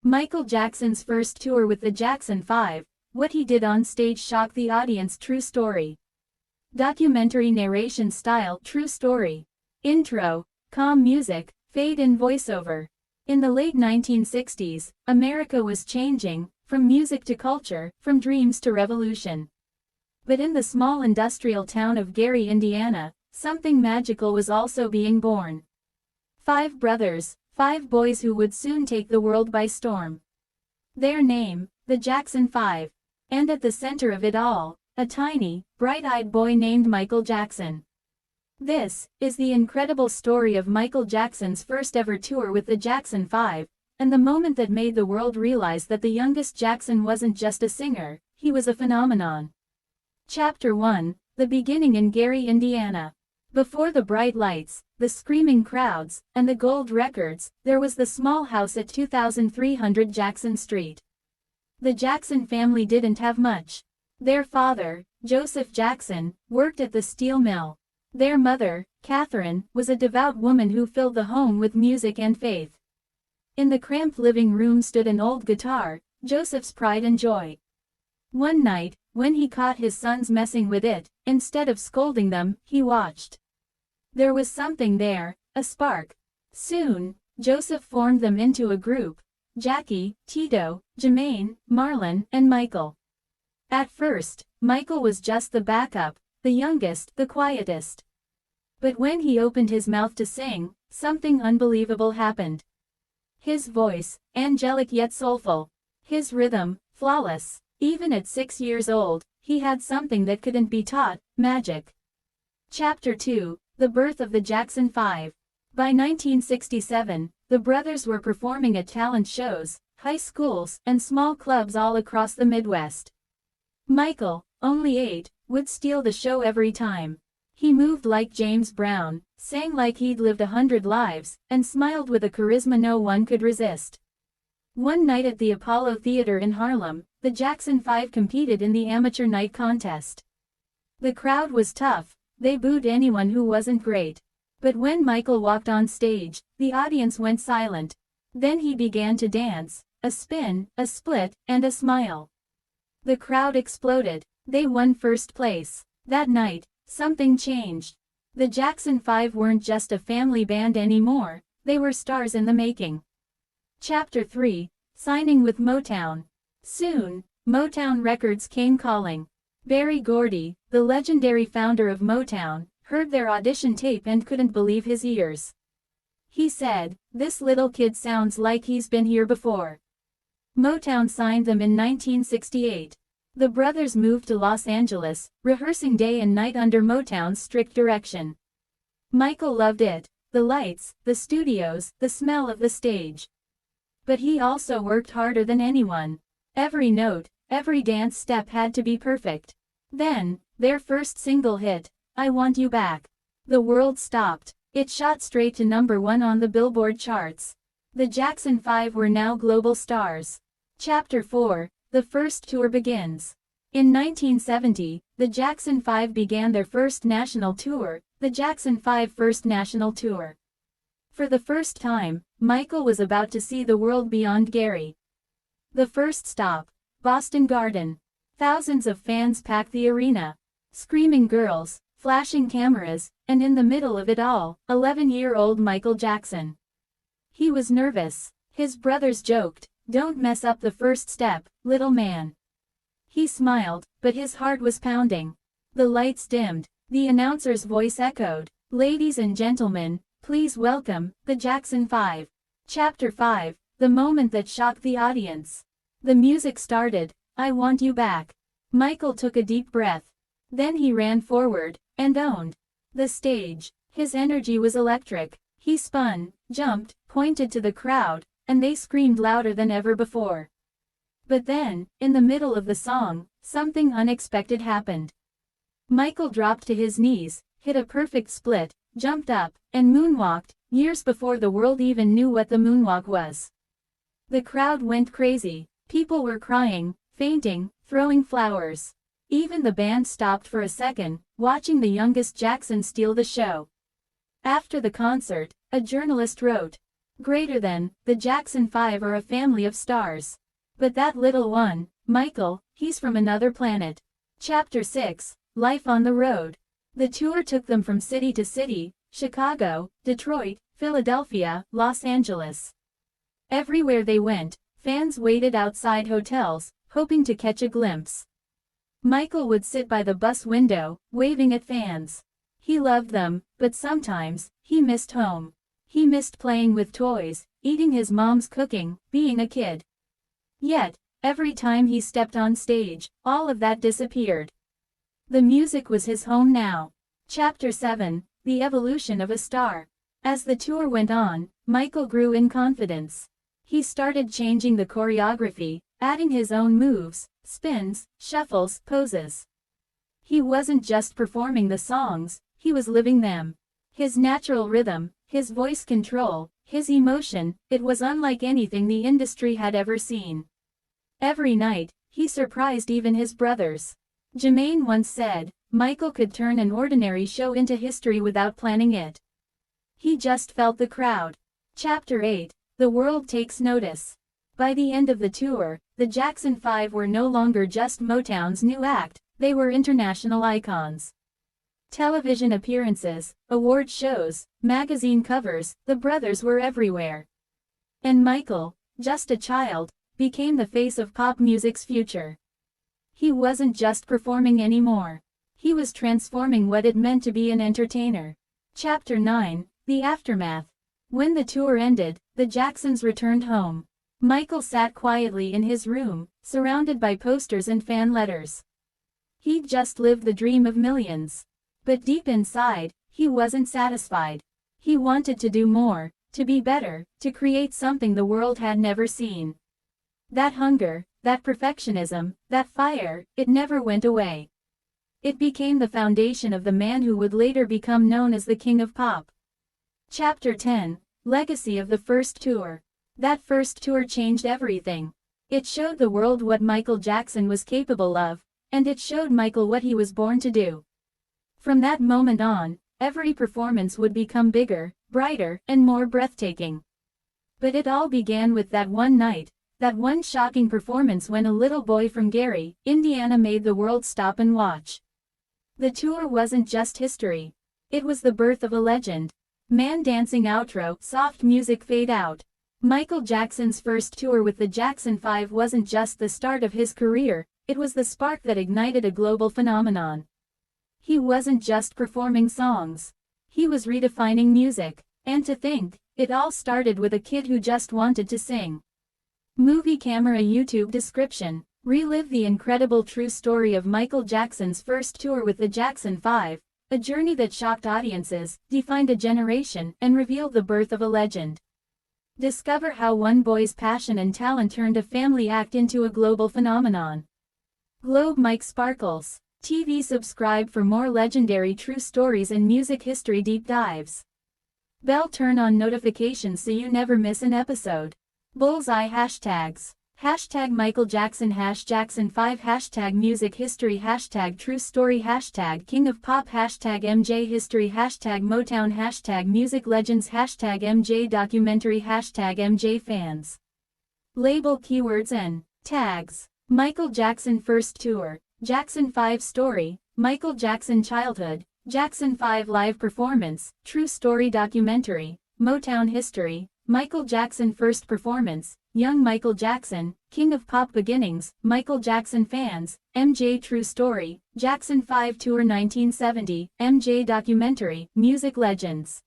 Michael Jackson's first tour with the Jackson 5, what he did on stage shocked the audience. True story. Documentary narration style. True story. Intro, calm music, fade-in voiceover. In the late 1960s, America was changing, from music to culture, from dreams to revolution. But in the small industrial town of Gary, Indiana, something magical was also being born. 5 brothers, 5 boys who would soon take the world by storm. Their name, the Jackson 5. And at the center of it all, a tiny, bright-eyed boy named Michael Jackson. This is the incredible story of Michael Jackson's first ever tour with the Jackson 5, and the moment that made the world realize that the youngest Jackson wasn't just a singer, he was a phenomenon. Chapter 1, The Beginning in Gary, Indiana. Before the bright lights, the screaming crowds, and the gold records, there was the small house at 2300 Jackson Street. The Jackson family didn't have much. Their father, Joseph Jackson, worked at the steel mill. Their mother, Catherine, was a devout woman who filled the home with music and faith. In the cramped living room stood an old guitar, Joseph's pride and joy. One night, when he caught his sons messing with it, instead of scolding them, he watched. There was something there, a spark. Soon, Joseph formed them into a group: Jackie, Tito, Jermaine, Marlon, and Michael. At first, Michael was just the backup, the youngest, the quietest. But when he opened his mouth to sing, something unbelievable happened. His voice, angelic yet soulful. His rhythm, flawless. Even at 6 years old, he had something that couldn't be taught: magic. Chapter 2, The Birth of the Jackson 5. By 1967, the brothers were performing at talent shows, high schools, and small clubs all across the Midwest. Michael, only 8, would steal the show every time. He moved like James Brown, sang like he'd lived 100 lives, and smiled with a charisma no one could resist. One night at the Apollo Theater in Harlem, the Jackson 5 competed in the amateur night contest. The crowd was tough, they booed anyone who wasn't great. But when Michael walked on stage, the audience went silent. Then he began to dance, a spin, a split, and a smile. The crowd exploded. They won first place. That night, something changed. The Jackson 5 weren't just a family band anymore, they were stars in the making. Chapter 3, Signing with Motown. Soon, Motown Records came calling. Berry Gordy, the legendary founder of Motown, heard their audition tape and couldn't believe his ears. He said, "This little kid sounds like he's been here before." Motown signed them in 1968. The brothers moved to Los Angeles, rehearsing day and night under Motown's strict direction. Michael loved it: the lights, the studios, the smell of the stage. But he also worked harder than anyone. Every note, every dance step had to be perfect. Then, their first single hit, "I Want You Back." The world stopped. It shot straight to #1 on the Billboard charts. The Jackson 5 were now global stars. Chapter 4, The First Tour begins. In 1970, the Jackson 5 began their first national tour, the Jackson 5 First National Tour. For the first time, Michael was about to see the world beyond Gary. The first stop, Boston Garden. Thousands of fans packed the arena. Screaming girls, flashing cameras, and in the middle of it all, 11-year-old Michael Jackson. He was nervous. His brothers joked, "Don't mess up the first step, little man." He smiled, but his heart was pounding. The lights dimmed. The announcer's voice echoed, "Ladies and gentlemen, please welcome, the Jackson 5. Chapter 5, The Moment That Shocked the Audience. The music started. "I Want You Back." Michael took a deep breath. Then he ran forward, and owned the stage. His energy was electric. He spun, jumped, pointed to the crowd, and they screamed louder than ever before. But then, in the middle of the song, something unexpected happened. Michael dropped to his knees, hit a perfect split, jumped up, and moonwalked, years before the world even knew what the moonwalk was. The crowd went crazy. People were crying, fainting, throwing flowers. Even the band stopped for a second, watching the youngest Jackson steal the show. After the concert, a journalist wrote, The Jackson 5 are a family of stars. But that little one, Michael, he's from another planet. Chapter 6, Life on the Road. The tour took them from city to city, Chicago, Detroit, Philadelphia, Los Angeles. Everywhere they went, fans waited outside hotels, hoping to catch a glimpse. Michael would sit by the bus window, waving at fans. He loved them, but sometimes, he missed home. He missed playing with toys, eating his mom's cooking, being a kid. Yet, every time he stepped on stage, all of that disappeared. The music was his home now. Chapter 7, The Evolution of a Star. As the tour went on, Michael grew in confidence. He started changing the choreography, adding his own moves, spins, shuffles, poses. He wasn't just performing the songs, he was living them. His natural rhythm, his voice control, his emotion, it was unlike anything the industry had ever seen. Every night, he surprised even his brothers. Jermaine once said, Michael could turn an ordinary show into history without planning it. He just felt the crowd. Chapter 8, The World Takes Notice. By the end of the tour, the Jackson 5 were no longer just Motown's new act, they were international icons. Television appearances, award shows, magazine covers, the brothers were everywhere. And Michael, just a child, became the face of pop music's future. He wasn't just performing anymore. He was transforming what it meant to be an entertainer. Chapter 9, The Aftermath. When the tour ended, the Jacksons returned home. Michael sat quietly in his room, surrounded by posters and fan letters. He'd just lived the dream of millions. But deep inside, he wasn't satisfied. He wanted to do more, to be better, to create something the world had never seen. That hunger, that perfectionism, that fire, it never went away. It became the foundation of the man who would later become known as the King of Pop. Chapter 10, Legacy of the First Tour. That first tour changed everything. It showed the world what Michael Jackson was capable of, and it showed Michael what he was born to do. From that moment on, every performance would become bigger, brighter, and more breathtaking. But it all began with that one night, that one shocking performance when a little boy from Gary, Indiana made the world stop and watch. The tour wasn't just history. It was the birth of a legend. Man dancing outro, soft music fade out. Michael Jackson's first tour with the Jackson 5 wasn't just the start of his career, it was the spark that ignited a global phenomenon. He wasn't just performing songs. He was redefining music. And to think, it all started with a kid who just wanted to sing. Movie camera YouTube description. Relive the incredible true story of Michael Jackson's first tour with the Jackson 5, a journey that shocked audiences, defined a generation, and revealed the birth of a legend. Discover how one boy's passion and talent turned a family act into a global phenomenon. Globe Mike Sparkles. TV. Subscribe for more legendary true stories and music history deep dives. Bell. Turn on notifications so you never miss an episode. Bullseye hashtags. Hashtag Michael Jackson, Jackson 5, hashtag music history, hashtag true story, hashtag King of Pop, hashtag MJ history, hashtag Motown, hashtag music legends, hashtag MJ documentary, hashtag MJ fans. Label keywords and tags. Michael Jackson first tour, Jackson 5 story, Michael Jackson childhood, Jackson 5 live performance, true story documentary, Motown history, Michael Jackson first performance, Young Michael Jackson, King of Pop beginnings, Michael Jackson fans, MJ true story, Jackson 5 tour 1970, MJ documentary, music legends.